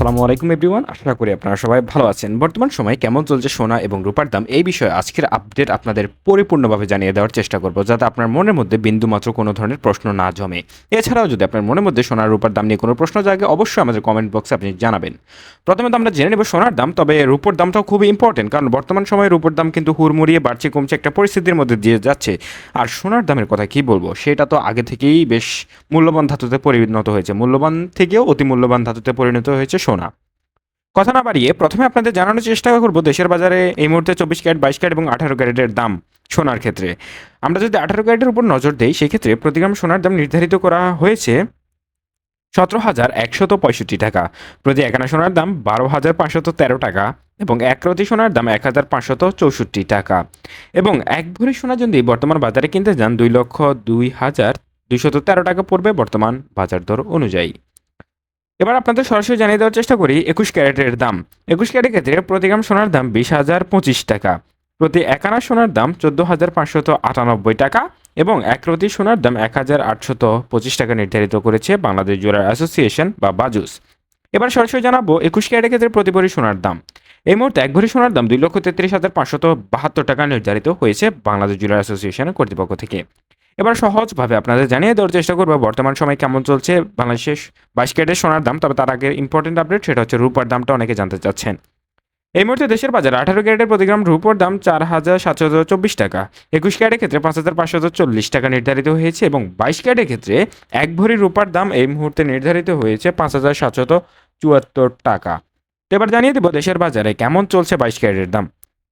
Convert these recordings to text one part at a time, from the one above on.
আসসালামু আলাইকুম এভরিওয়ান, আশা করি আপনারা সবাই ভালো আছেন। বর্তমান সময়ে কেমন চলছে সোনা এবং রূপার দাম, এই বিষয়ে আজকের আপডেট আপনাদের পরিপূর্ণভাবে জানিয়ে দেওয়ার চেষ্টা করব, যাতে আপনার মনের মধ্যে বিন্দুমাত্র কোনো ধরনের প্রশ্ন না জমে। এছাড়াও যদি আপনার মনের মধ্যে সোনার রূপার দাম নিয়ে কোনো প্রশ্ন জাগে, অবশ্যই আমাদের কমেন্ট বক্সে আপনি জানাবেন। প্রথমে তো আমরা জেনে নেব সোনার দাম, তবে রূপোর দামটাও খুবই ইম্পর্টেন্ট, কারণ বর্তমান সময়ে রূপোর দাম কিন্তু হুড়মুড়িয়ে বাড়ছে কমছে একটা পরিস্থিতির মধ্যে দিয়ে যাচ্ছে। আর সোনার দামের কথা কি বলবো, সেটা তো আগে থেকেই বেশ মূল্যবান ধাতুতে পরিণত হয়েছে, মূল্যবান থেকেও অতি মূল্যবান ধাতুতে পরিণত হয়েছে সোনা। কথা না বাড়িয়ে প্রথমে আপনাদের জানানোর চেষ্টা করব দেশের বাজারে এই মুহূর্তে 24 ক্যারেট, 22 ক্যারেট এবং 18 ক্যারেটের দাম সোনার ক্ষেত্রে। আমরা যদি 18 ক্যারেটের উপর নজর দেই, সেক্ষেত্রে প্রতি গ্রাম সোনার দাম নির্ধারিত করা হয়েছে 17,165 টাকা। প্রতি 1 আনা সোনার দাম 12,513 টাকা এবং 1 রতি সোনার দাম 1,564 টাকা। এবং 1 ভরি সোনা যদি বর্তমান বাজারে কিনতে যান 2,02,213 টাকা পড়বে বর্তমান বাজার দর অনুযায়ী। এবার আপনাদের সরাসরি জানিয়ে দেওয়ার চেষ্টা করি 21 ক্যারেটের দাম। 21 ক্যারেটের ক্ষেত্রে প্রতি গ্রাম সোনার দাম 20,025 টাকা। প্রতি 1 আনা সোনার দাম 14,598 টাকা এবং 1 রতি সোনার দাম 1,825 টাকা নির্ধারিত করেছে বাংলাদেশ জুয়েলার অ্যাসোসিয়েশন বা বাজুস। এবার সরাসরি জানাবো 21 ক্যারেটের ক্ষেত্রে প্রতি ভরি সোনার দাম। এই মুহূর্তে 1 ভরি সোনার দাম 2,33,572 টাকা নির্ধারিত হয়েছে বাংলাদেশ জুয়েলার অ্যাসোসিয়েশনের কর্তৃপক্ষ থেকে। এবার সহজভাবে আপনাদের জানিয়ে দেওয়ার চেষ্টা করবো বর্তমান সময় কেমন চলছে বাংলাদেশের 22 ক্যারেটের সোনার দাম। তবে তার আগে ইম্পর্টেন্ট আপডেট, সেটা হচ্ছে রূপার দামটা অনেকে জানতে চাচ্ছেন। এই মুহূর্তে দেশের বাজারে 18 ক্যারেটের প্রতি গ্রাম রূপোর দাম 4,724 টাকা। 21 ক্যারেটের ক্ষেত্রে 5,540 টাকা নির্ধারিত হয়েছে এবং 22 ক্যারেটের ক্ষেত্রে 1 ভরি রূপার দাম এই মুহূর্তে নির্ধারিত হয়েছে 5,774 টাকা। তো এবার জানিয়ে দেবো দেশের বাজারে কেমন চলছে 22 ক্যারেটের দাম।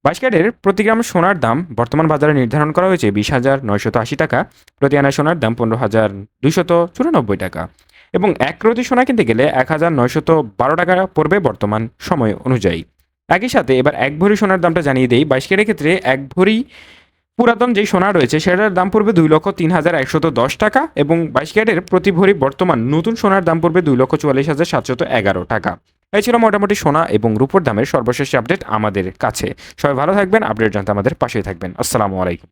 22 ক্যারেটের প্রতি গ্রাম সোনার দাম বর্তমান বাজারে নির্ধারণ করা হয়েছে 20,980 টাকা। প্রতি আনা সোনার দাম 15,294 টাকা এবং 1 রতি সোনা কিনতে গেলে 1,912 টাকা পড়বে বর্তমান সময় অনুযায়ী। একই সাথে এবার 1 ভরি সোনার দামটা জানিয়ে দেই। 22 ক্যারেটের ক্ষেত্রে 1 ভরি পুরাতন যেই সোনা রয়েছে সেটার দাম পড়বে 2,03,110 টাকা এবং 22 ক্যারেটের প্রতি ভরি বর্তমান নতুন সোনার দাম পড়বে 2,44,711 টাকা। এই ছিল মোটামুটি সোনা এবং রূপোর দামের সর্বশেষ আপডেট আমাদের কাছে। সবাই ভালো থাকবেন, আপডেট জানতে আমাদের পাশেই থাকবেন। আসসালামু আলাইকুম।